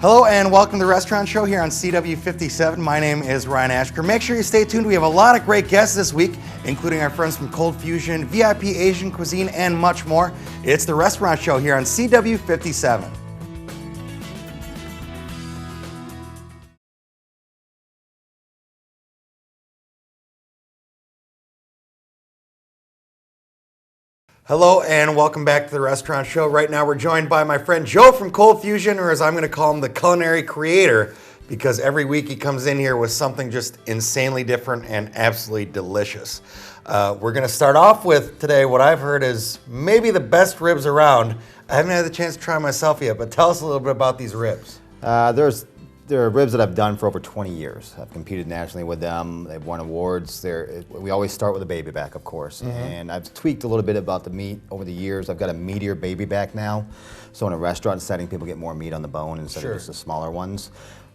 Hello and welcome to the Restaurant Show here on CW57. My name is Ryan Ashker. Make sure you stay tuned. We have a lot of great guests this week, including our friends from Cold Fusion, VIP Asian Cuisine, and much more. It's the Restaurant Show here on CW57. Hello and welcome back to the Restaurant Show. Right now we're joined by my friend Joe from Cold Fusion, or as I'm going to call him, the culinary creator, because every week he comes in here with something just insanely different and absolutely delicious. We're going to start off with today what I've heard is maybe the best ribs around. I haven't had the chance to try myself yet, but tell us a little bit about these ribs. There are ribs that I've done for over 20 years. I've competed nationally with them. They've won awards. We always start with a baby back, of course. And I've tweaked a little bit about the meat over the years. I've got a meatier baby back now. So in a restaurant setting, people get more meat on the bone instead of just the smaller ones.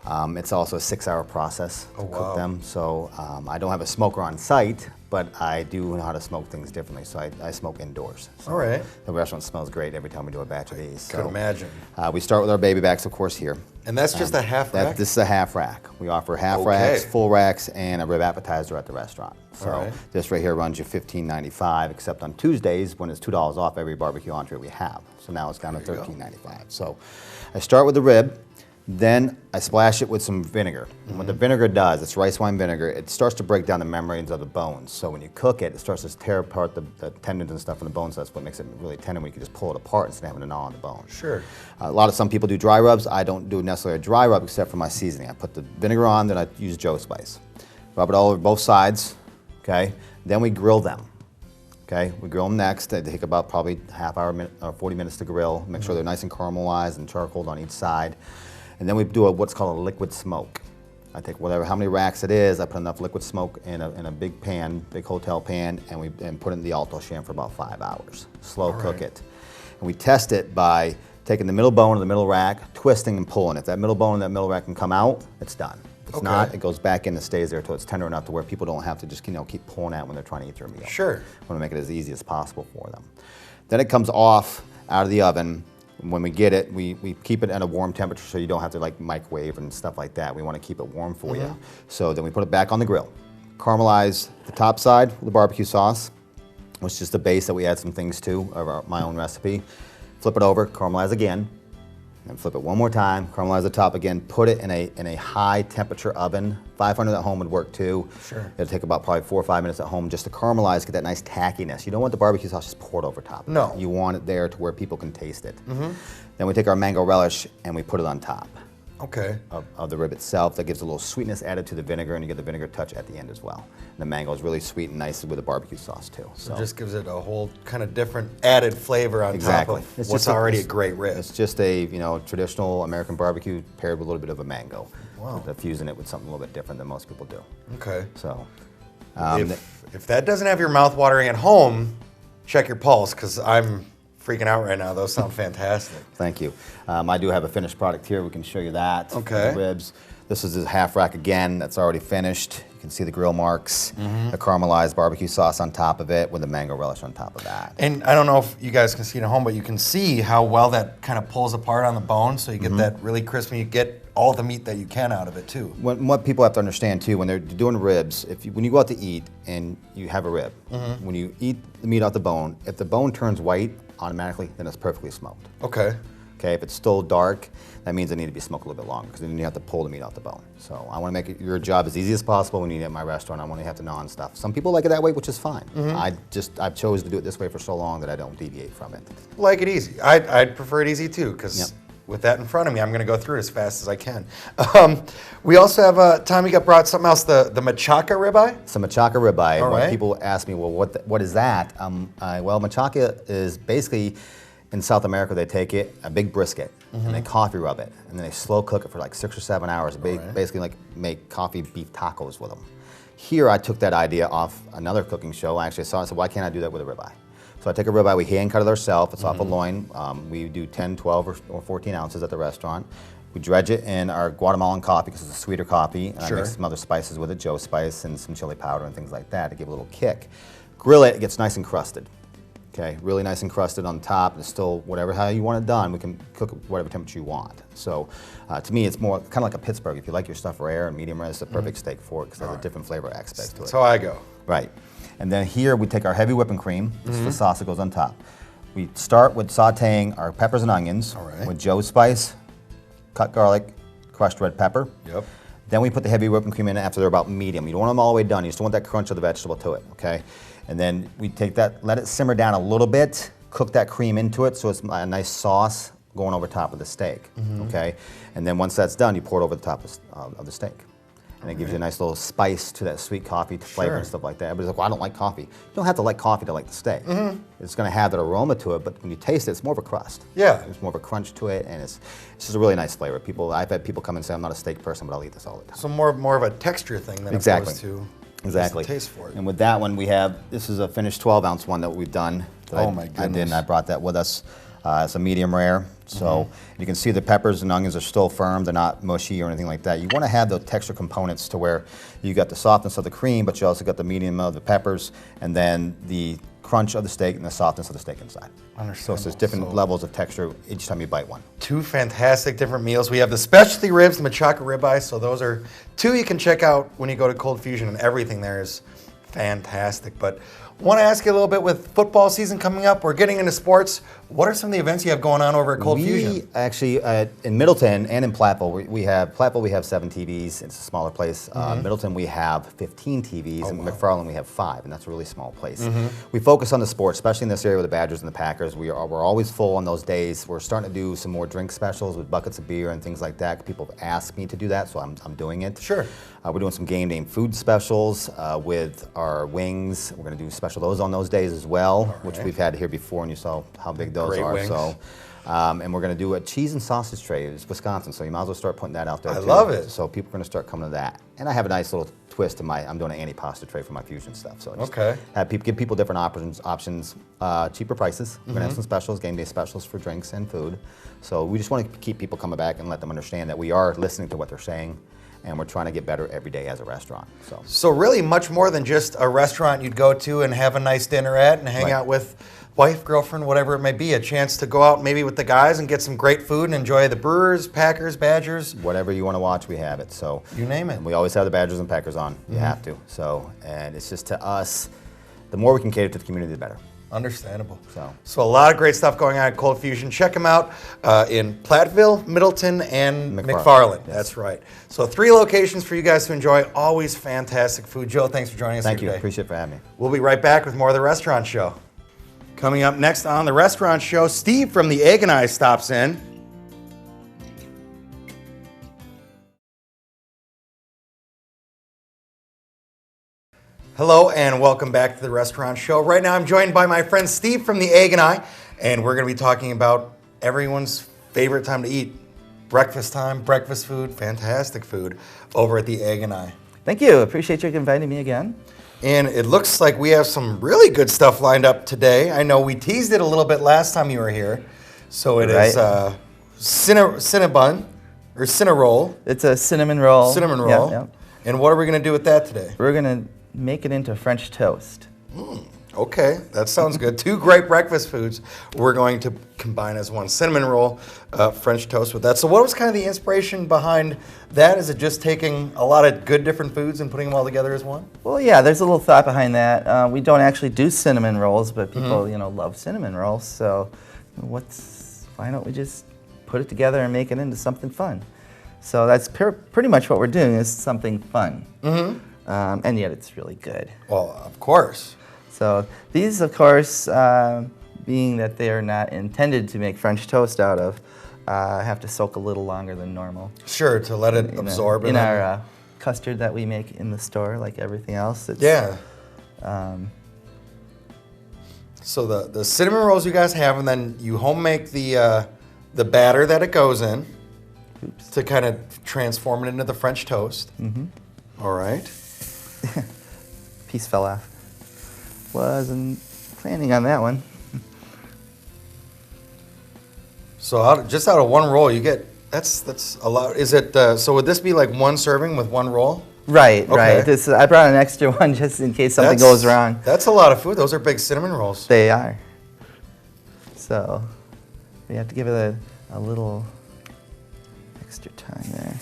It's also a 6-hour process to cook them. So I don't have a smoker on site, but I do know how to smoke things differently. So I smoke indoors. So all right. The restaurant smells great every time we do a batch of these. Could imagine. We start with our baby backs, of course, here. And that's just a half rack? This is a half rack. We offer half racks, full racks, and a rib appetizer at the restaurant. So this right here runs you $15.95, except on Tuesdays when it's $2 off every barbecue entree we have. So now it's down to $13.95. So I start with the rib. Then I splash it with some vinegar. And what the vinegar does, it's rice wine vinegar, it starts to break down the membranes of the bones. So when you cook it, it starts to tear apart the tendons and stuff in the bones. So that's what makes it really tender when you can just pull it apart instead of having to gnaw on the bone. Sure. Some people do dry rubs. I don't do necessarily a dry rub except for my seasoning. I put the vinegar on, then I use Joe spice. Rub it all over both sides, okay? Then we grill them. Okay, we grill them next. They take about probably half hour or 40 minutes to grill. Make sure they're nice and caramelized and charcoaled on each side. And then we do what's called a liquid smoke. I take how many racks it is, I put enough liquid smoke in a big pan, big hotel pan, and put it in the alto sham for about 5 hours. Slow cook it. And we test it by taking the middle bone of the middle rack, twisting and pulling. If that middle bone and that middle rack can come out, it's done. If it's not, it goes back in and stays there until it's tender enough to where people don't have to just keep pulling at when they're trying to eat their meal. Sure. We want to make it as easy as possible for them. Then it comes off out of the oven. When we get it, we keep it at a warm temperature so you don't have to microwave and stuff like that. We want to keep it warm for you. So then we put it back on the grill. Caramelize the top side with the barbecue sauce, which is just the base that we add some things to of my own recipe. Flip it over, caramelize again, and flip it one more time, caramelize the top again, put it in a high temperature oven. 500 at home would work too. Sure. It'll take about probably 4 or 5 minutes at home just to caramelize, get that nice tackiness. You don't want the barbecue sauce just poured over top. No. You want it there to where people can taste it. Then we take our mango relish and we put it on top. Of the rib itself. That gives a little sweetness added to the vinegar, and you get the vinegar touch at the end as well. And the mango is really sweet and nice with the barbecue sauce too. So it just gives it a whole kind of different added flavor on top of what's already a great rib. It's just a traditional American barbecue paired with a little bit of a mango. Wow. Fusing it with something a little bit different than most people do. Okay. So if that doesn't have your mouth watering at home, check your pulse, because I'm freaking out right now. Those sound fantastic. Thank you. I do have a finished product here. We can show you that. Okay. The ribs. This is a half rack again. That's already finished. You can see the grill marks, the caramelized barbecue sauce on top of it with the mango relish on top of that. And I don't know if you guys can see it at home, but you can see how well that kind of pulls apart on the bone, so you get that really crispy. You get all the meat that you can out of it too. What people have to understand too, when they're doing ribs, when you go out to eat and you have a rib, when you eat the meat off the bone, if the bone turns white automatically, then it's perfectly smoked. Okay. Okay, if it's still dark, that means it needs to be smoked a little bit longer, because then you have to pull the meat off the bone. So I want to make your job as easy as possible when you eat at my restaurant. I want to have to gnaw on stuff. Some people like it that way, which is fine. I've chosen to do it this way for so long that I don't deviate from it. Like it easy. I'd prefer it easy too, because with that in front of me, I'm going to go through it as fast as I can. We also have, Tommy brought something else, the Machaca Ribeye? It's a Machaca Ribeye. All right. When people ask me, well, what is that? Well, Machaca is basically, in South America, they take a big brisket, and they coffee rub it, and then they slow cook it for like 6 or 7 hours. Basically make coffee beef tacos with them. Here, I took that idea off another cooking show. I actually saw it and said, why can't I do that with a ribeye? So I take a ribeye, we hand cut it ourselves. It's off a loin. We do 10, 12, or 14 ounces at the restaurant. We dredge it in our Guatemalan coffee because it's a sweeter coffee. And I mix some other spices with it, Joe spice and some chili powder and things like that to give it a little kick. Grill it, it gets nice and crusted. Okay, really nice and crusted on the top. It's still whatever how you want it done. We can cook it whatever temperature you want. So to me, it's more kind of like a Pittsburgh. If you like your stuff rare and medium rare, it's the perfect steak for it because there's a different flavor aspect to it. That's how I go. Right. And then here we take our heavy whipping cream. This is the sauce that goes on top. We start with sauteing our peppers and onions with Joe's spice, cut garlic, crushed red pepper. Yep. Then we put the heavy whipping cream in after they're about medium. You don't want them all the way done. You just want that crunch of the vegetable to it, okay? And then we take that, let it simmer down a little bit, cook that cream into it so it's a nice sauce going over top of the steak, okay? And then once that's done, you pour it over the top of the steak. And it gives you a nice little spice to that sweet coffee flavor and stuff like that. Everybody's like, well, I don't like coffee. You don't have to like coffee to like the steak. It's going to have that aroma to it, but when you taste it, it's more of a crust. Yeah. There's more of a crunch to it, and it's just a really nice flavor. I've had people come and say, I'm not a steak person, but I'll eat this all the time. So more of a texture thing than opposed to just a taste for it. And with that one, this is a finished 12-ounce one that we've done. My goodness. I brought that with us. It's a medium rare. So you can see the peppers and onions are still firm. They're not mushy or anything like that. You want to have those texture components to where you got the softness of the cream, but you also got the medium of the peppers, and then the crunch of the steak and the softness of the steak inside. So it's just different levels of texture each time you bite one. Two fantastic different meals. We have the specialty ribs, the Machaca Ribeye. So those are two you can check out when you go to Cold Fusion, and everything there is fantastic. But I want to ask you a little bit, with football season coming up, we're getting into sports. What are some of the events you have going on over at Cold Fusion? We actually, in Middleton and in Platteville, we have 7 TVs. It's a smaller place. Middleton, we have 15 TVs. And McFarland, we have 5, and that's a really small place. We focus on the sports, especially in this area with the Badgers and the Packers. We're always full on those days. We're starting to do some more drink specials with buckets of beer and things like that. People have asked me to do that, so I'm doing it. Sure. We're doing some game day food specials with our wings. We're going to do special those on those days as well, which we've had here before, and you saw how big those are. Wings. So, and we're going to do a cheese and sausage tray. It's Wisconsin, so you might as well start putting that out there. I love it. So people are going to start coming to that. And I have a nice little twist to I'm doing an antipasta tray for my fusion stuff. So just give people different options, cheaper prices. We're going to have some specials, game day specials for drinks and food. So we just want to keep people coming back and let them understand that we are listening to what they're saying, and we're trying to get better every day as a restaurant. So really much more than just a restaurant you'd go to and have a nice dinner at and hang out with wife, girlfriend, whatever it may be. A chance to go out maybe with the guys and get some great food and enjoy the Brewers, Packers, Badgers. Whatever you want to watch, we have it. So you name it. And we always have the Badgers and Packers on. You have to. So, and it's just, to us, the more we can cater to the community, the better. Understandable. So a lot of great stuff going on at Cold Fusion. Check them out in Platteville, Middleton, and McFarland. Yes. That's right. So 3 locations for you guys to enjoy. Always fantastic food. Joe, thanks for joining us here today. Thank you. Appreciate it for having me. We'll be right back with more of The Restaurant Show. Coming up next on The Restaurant Show, Steve from the Egg and I stops in. Hello and welcome back to The Restaurant Show. Right now I'm joined by my friend Steve from the Egg and I, and we're going to be talking about everyone's favorite time to eat. Breakfast time, breakfast food, fantastic food over at the Egg and I. Thank you. Appreciate you inviting me again. And it looks like we have some really good stuff lined up today. I know we teased it a little bit last time you were here. So it is Cinnabon, or Cinnaroll. It's a cinnamon roll. Cinnamon roll. Yeah. And what are we going to do with that today? We're going to make it into French toast. Okay, that sounds good. 2 great breakfast foods we're going to combine as one. Cinnamon roll, French toast with that. So what was kind of the inspiration behind that? Is it just taking a lot of good different foods and putting them all together as one? Well, yeah, there's a little thought behind that. We don't actually do cinnamon rolls, but people, love cinnamon rolls. So why don't we just put it together and make it into something fun? So that's pretty much what we're doing, is something fun. And yet it's really good. Well, of course. So these, of course, being that they are not intended to make French toast out of, have to soak a little longer than normal. Sure, to let it absorb. In our custard that we make in the store, like everything else. So the cinnamon rolls you guys have, and then you home make the batter that it goes in to kind of transform it into the French toast. All right. Piece fell off. Wasn't planning on that one. So just out of one roll, you get that's a lot. Is it? So would this be like one serving with one roll? Right, right. I brought an extra one just in case something goes wrong. That's a lot of food. Those are big cinnamon rolls. They are. So we have to give it a little extra time there.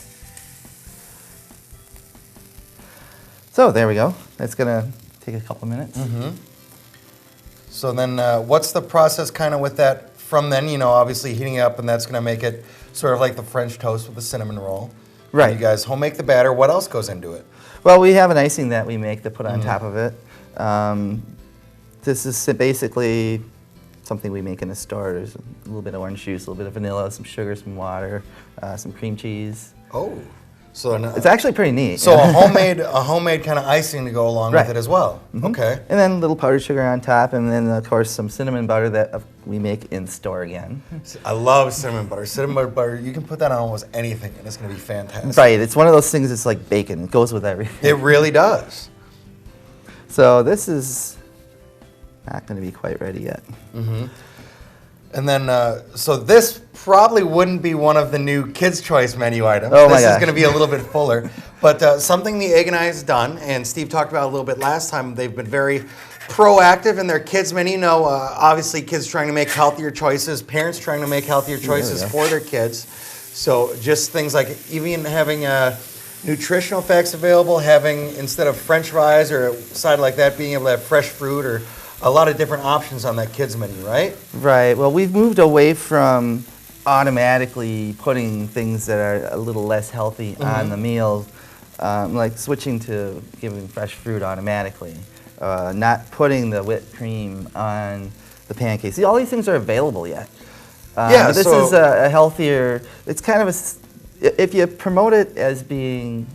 So there we go. It's gonna take a couple minutes. Mm-hmm. So then what's the process kind of with that from then? You know, obviously heating it up, and that's going to make it sort of like the French toast with the cinnamon roll. Right. You guys home make the batter. What else goes into it? Well, we have an icing that we make to put on top of it. This is basically something we make in the store. There's a little bit of orange juice, a little bit of vanilla, some sugar, some water, some cream cheese. Oh. So It's actually pretty neat. So a homemade kind of icing to go along Right. with it as well. Okay. And then a little powdered sugar on top, and then of course some cinnamon butter that we make in store again. I love cinnamon butter. Cinnamon butter, you can put that on almost anything, and it's going to be fantastic. Right, it's one of those things that's like bacon. It goes with everything. It really does. So this is not going to be quite ready yet. And then, so this probably wouldn't be one of the new Kids' Choice menu items. Oh my This is gosh. going to be a little bit fuller. But something the Egg and I has done, and Steve talked about a little bit last time, they've been very proactive in their kids' menu. You know, obviously kids trying to make healthier choices, parents trying to make healthier choices for their kids. So just things like even having nutritional facts available, having, instead of French fries or a side like that, being able to have fresh fruit or a lot of different options on that kids menu, right? Right, well we've moved away from automatically putting things that are a little less healthy on the meal, like switching to giving fresh fruit automatically, not putting the whipped cream on the pancakes. See, all these things are available yet. Yeah, this so- is a healthier, it's kind of if you promote it as being,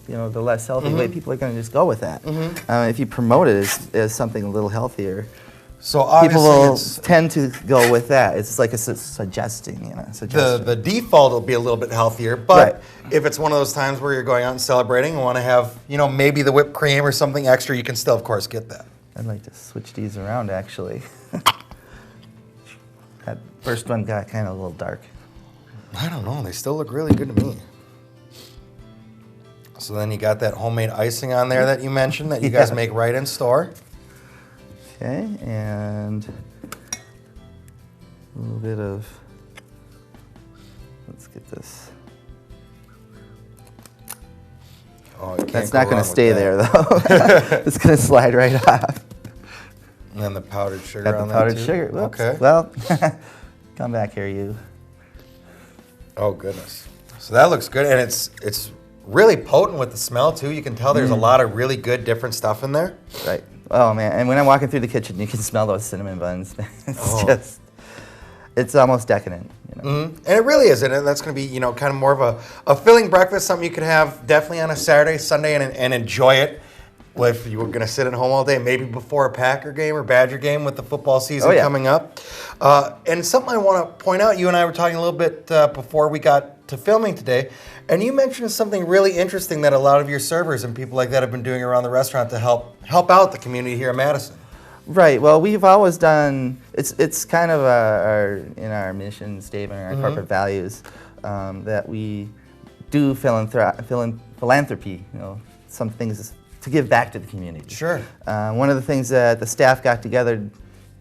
you know, the less healthy way, people are going to just go with that. If you promote it as something a little healthier, So obviously people will it's, tend to go with that. It's like a suggesting, you know, suggestion. the default will be a little bit healthier, but Right. if it's one of those times where you're going out and celebrating and want to have, you know, maybe the whipped cream or something extra, you can still, of course, get that. I'd like to switch these around, actually. That first one got kind of a little dark. I don't know. They still look really good to me. So then you got that homemade icing on there that you mentioned that you guys make right in store. Okay, and a little bit of, let's get this. Oh, you can't That's go not going wrong to with stay that. there, though. It's going to slide right off. And then the powdered sugar Got on the there powdered too? sugar. Whoops. Okay. Well, come back here, you. Oh goodness. So that looks good, and it's really potent with the smell too. You can tell there's a lot of really good different stuff in there. Right. Oh man, and when I'm walking through the kitchen, you can smell those cinnamon buns. It's it's almost decadent. You know? And it really is, and that's going to be, you know, kind of more of a filling breakfast, something you could have definitely on a Saturday, Sunday, and enjoy it. Well, if you were going to sit at home all day, maybe before a Packer game or Badger game with the football season coming up. And something I want to point out, you and I were talking a little bit before we got to filming today, and you mentioned something really interesting that a lot of your servers and people like that have been doing around the restaurant to help out the community here in Madison. Right. Well, we've always done. It's kind of in our mission statement, our corporate values, that we do philanthropy. You know, some things to give back to the community. Sure. One of the things that the staff got together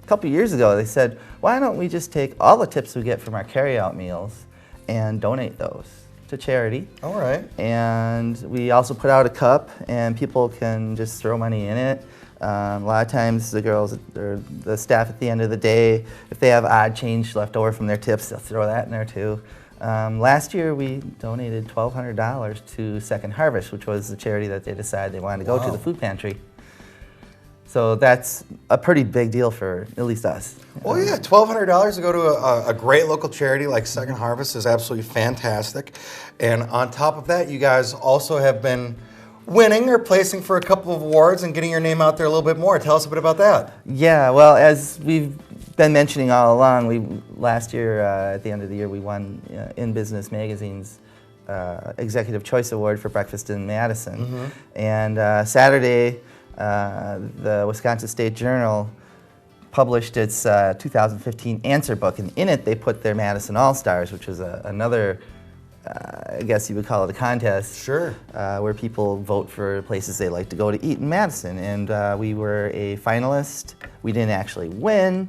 a couple years ago, they said, why don't we just take all the tips we get from our carry-out meals and donate those to charity? All right. And we also put out a cup, and people can just throw money in it. A lot of times the girls or the staff at the end of the day, if they have odd change left over from their tips, they'll throw that in there too. Last year we donated $1,200 to Second Harvest, which was the charity that they decided they wanted to go to, the food pantry. So that's a pretty big deal for at least us. Well, yeah, $1,200 to go to a great local charity like Second Harvest is absolutely fantastic. And on top of that, you guys also have been winning or placing for a couple of awards and getting your name out there a little bit more. Tell us a bit about that. Yeah, well, as we've been mentioning all along, last year, at the end of the year, we won In Business Magazine's Executive Choice Award for Breakfast in Madison. And Saturday, the Wisconsin State Journal published its 2015 answer book, and in it they put their Madison All-Stars, which is another, I guess you would call it a contest. Sure. Where people vote for places they like to go to eat in Madison. And we were a finalist. We didn't actually win,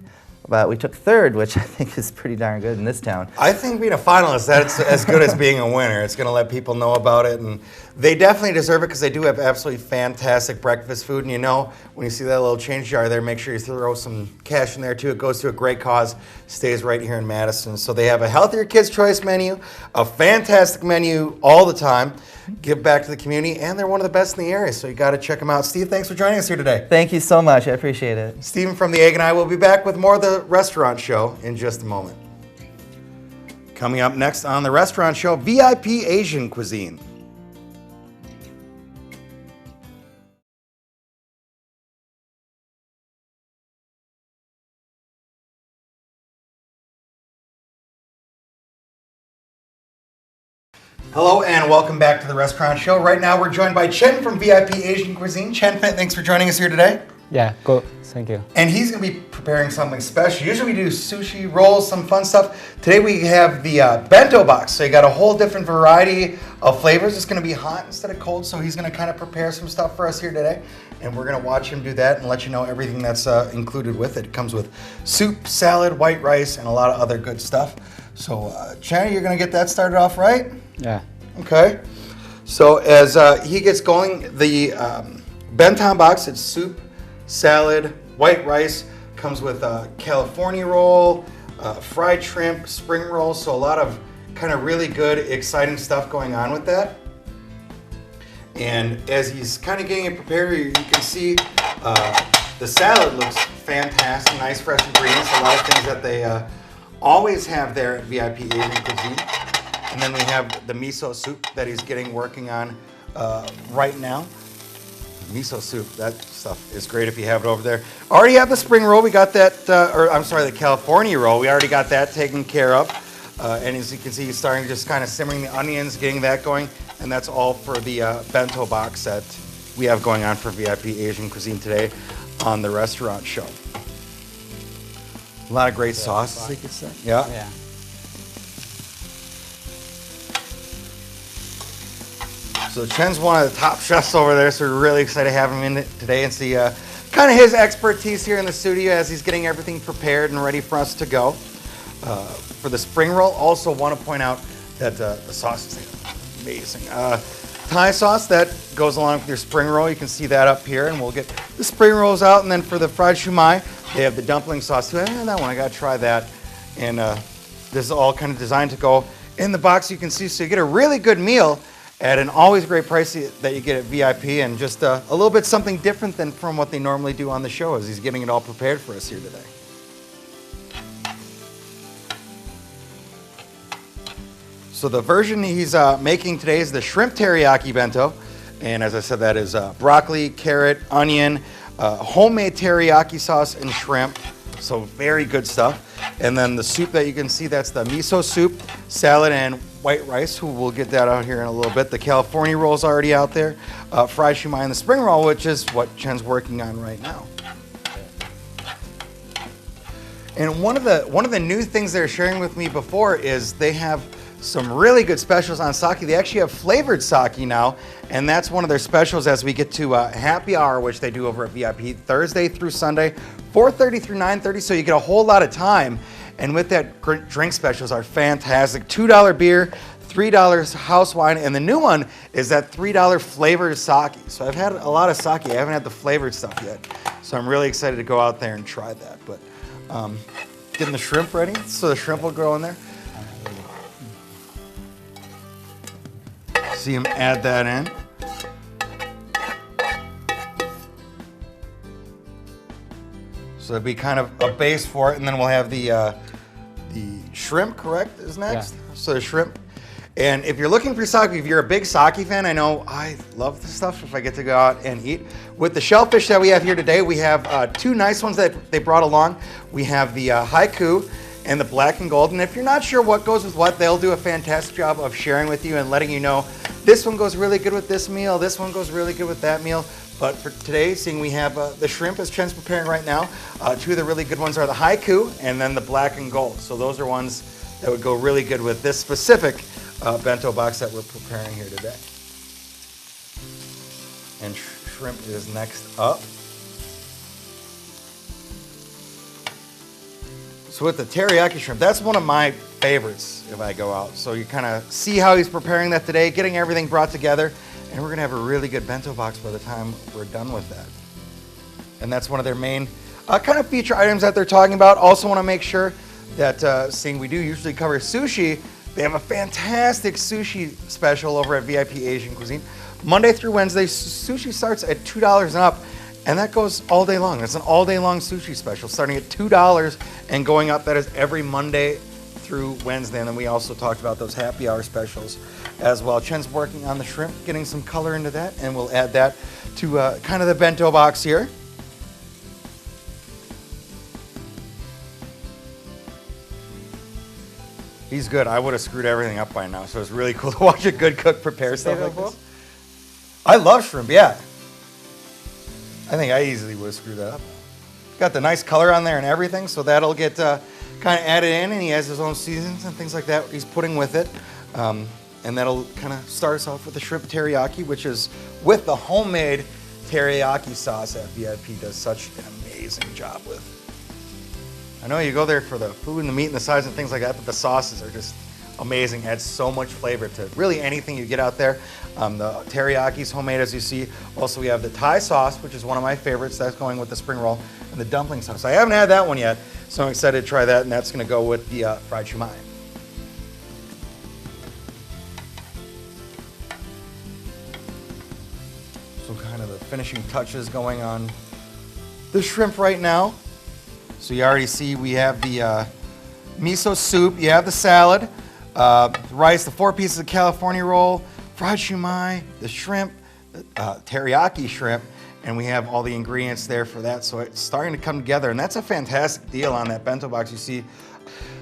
but we took third, which I think is pretty darn good in this town. I think being a finalist, that's as good as being a winner. It's going to let people know about it, and they definitely deserve it because they do have absolutely fantastic breakfast food. And you know, when you see that little change jar there, make sure you throw some cash in there too. It goes to a great cause, stays right here in Madison. So they have a healthier kids' choice menu, a fantastic menu all the time, give back to the community, and they're one of the best in the area. So you got to check them out. Steve, thanks for joining us here today. Thank you so much. I appreciate it. Stephen from The Egg and I will be back with more of the restaurant show in just a moment. Coming up next on the restaurant show, VIP Asian cuisine. Hello and welcome back to the restaurant show. Right now we're joined by Chen from VIP Asian Cuisine. Chen, thanks for joining us here today. Yeah, good. Thank you. And he's going to be preparing something special. Usually we do sushi, rolls, some fun stuff. Today we have the bento box. So you got a whole different variety of flavors. It's going to be hot instead of cold. So he's going to kind of prepare some stuff for us here today. And we're going to watch him do that and let you know everything that's included with it. It comes with soup, salad, white rice, and a lot of other good stuff. So Chen, you're going to get that started off right? Yeah. Okay. So as he gets going, the bento box, it's soup, salad, white rice, comes with a California roll, fried shrimp, spring roll, so a lot of kind of really good, exciting stuff going on with that. And as he's kind of getting it prepared, you can see the salad looks fantastic, nice fresh ingredients, a lot of things that they always have there at VIP Asian Cuisine. And then we have the miso soup that he's getting working on right now. Miso soup, that stuff is great if you have it over there. Already have the spring roll. We got that, or I'm sorry, the California roll. We already got that taken care of. And as you can see, he's starting just kind of simmering the onions, getting that going. And that's all for the bento box that we have going on for VIP Asian Cuisine today on the restaurant show. A lot of great sauces, you could say. Yeah. Yeah. So Chen's one of the top chefs over there, so we're really excited to have him in today and see kind of his expertise here in the studio as he's getting everything prepared and ready for us to go. For the spring roll, also want to point out that the sauce is amazing. Thai sauce that goes along with your spring roll, you can see that up here, and we'll get the spring rolls out. And then for the fried shumai, they have the dumpling sauce too. That one, I got to try that. And this is all kind of designed to go in the box, you can see, so you get a really good meal at an always great price that you get at VIP, and just a little bit something different than from what they normally do on the show as he's getting it all prepared for us here today. So the version he's making today is the shrimp teriyaki bento. And as I said, that is broccoli, carrot, onion, homemade teriyaki sauce, and shrimp. So very good stuff. And then the soup that you can see, that's the miso soup, salad, and white rice. We'll get that out here in a little bit. The California roll's already out there. Fried shumai and the spring roll, which is what Chen's working on right now. And one of the new things they're sharing with me before is they have some really good specials on sake. They actually have flavored sake now, and that's one of their specials as we get to happy hour, which they do over at VIP Thursday through Sunday, 4:30 through 9:30, so you get a whole lot of time. And with that, drink specials are fantastic. $2 beer, $3 house wine, and the new one is that $3 flavored sake. So I've had a lot of sake. I haven't had the flavored stuff yet. So I'm really excited to go out there and try that. But getting the shrimp ready, so the shrimp will go in there. See him add that in. So it'll be kind of a base for it, and then we'll have the shrimp, correct, is next? Yeah. So the shrimp. And if you're looking for sake, if you're a big sake fan, I know I love this stuff if I get to go out and eat. With the shellfish that we have here today, we have two nice ones that they brought along. We have the haiku and the black and gold. And if you're not sure what goes with what, they'll do a fantastic job of sharing with you and letting you know this one goes really good with this meal, this one goes really good with that meal. But for today, seeing we have the shrimp as Chen's preparing right now, two of the really good ones are the haiku and then the black and gold. So those are ones that would go really good with this specific bento box that we're preparing here today. And shrimp is next up. So with the teriyaki shrimp, that's one of my favorites if I go out. So you kind of see how he's preparing that today, getting everything brought together, and we're gonna have a really good bento box by the time we're done with that. And that's one of their main kind of feature items that they're talking about. Also want to make sure that seeing we do usually cover sushi, they have a fantastic sushi special over at VIP Asian Cuisine. Monday through Wednesday, sushi starts at $2 and up, and that goes all day long. It's an all day long sushi special starting at $2 and going up. That is every Monday through Wednesday. And then we also talked about those happy hour specials as well. Chen's working on the shrimp, getting some color into that, and we'll add that to kind of the bento box here. He's good. I would have screwed everything up by now, so it's really cool to watch a good cook prepare stuff like this. I love shrimp, yeah. I think I easily would have screwed that up. Got the nice color on there and everything, so that'll get kind of added in, and he has his own seasons and things like that he's putting with it. And that'll kind of start us off with the shrimp teriyaki, which is with the homemade teriyaki sauce that VIP does such an amazing job with. I know you go there for the food and the meat and the sides and things like that, but the sauces are just amazing. Adds so much flavor to really anything you get out there. The teriyaki's homemade, as you see. Also, we have the Thai sauce, which is one of my favorites. That's going with the spring roll, and the dumpling sauce. I haven't had that one yet, so I'm excited to try that, and that's going to go with the fried shumai. So kind of the finishing touches going on the shrimp right now. So you already see we have the miso soup, you have the salad, the rice, the 4 pieces of California roll, fried shumai, the shrimp, the teriyaki shrimp, and we have all the ingredients there for that. So it's starting to come together, and that's a fantastic deal on that bento box. You see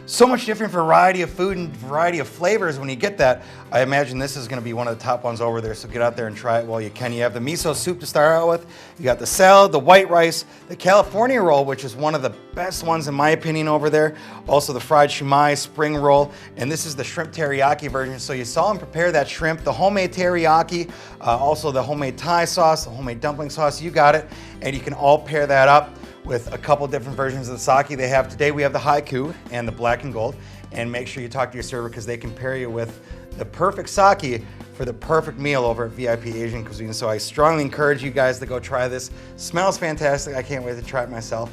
so much different variety of food and variety of flavors when you get that. I imagine this is going to be one of the top ones over there, so get out there and try it while you can. You have the miso soup to start out with. You got the salad, the white rice, the California roll, which is one of the best ones in my opinion over there. Also the fried shumai, spring roll, and this is the shrimp teriyaki version. So you saw him prepare that shrimp, the homemade teriyaki, also the homemade Thai sauce, the homemade dumpling sauce, you got it. And you can all pair that up with a couple different versions of the sake they have today. We have the haiku and the black and gold. And make sure you talk to your server because they can pair you with the perfect sake for the perfect meal over at VIP Asian Cuisine. So I strongly encourage you guys to go try this. Smells fantastic. I can't wait to try it myself.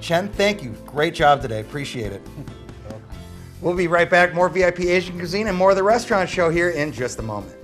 Chen, thank you. Great job today. Appreciate it. We'll be right back. More VIP Asian Cuisine and more of the restaurant show here in just a moment.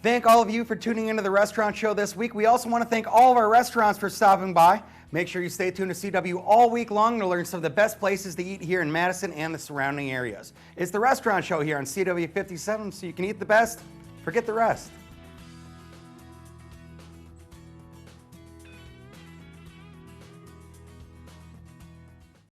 Thank all of you for tuning into the restaurant show this week. We also want to thank all of our restaurants for stopping by. Make sure you stay tuned to CW all week long to learn some of the best places to eat here in Madison and the surrounding areas. It's the restaurant show here on CW 57, so you can eat the best, forget the rest.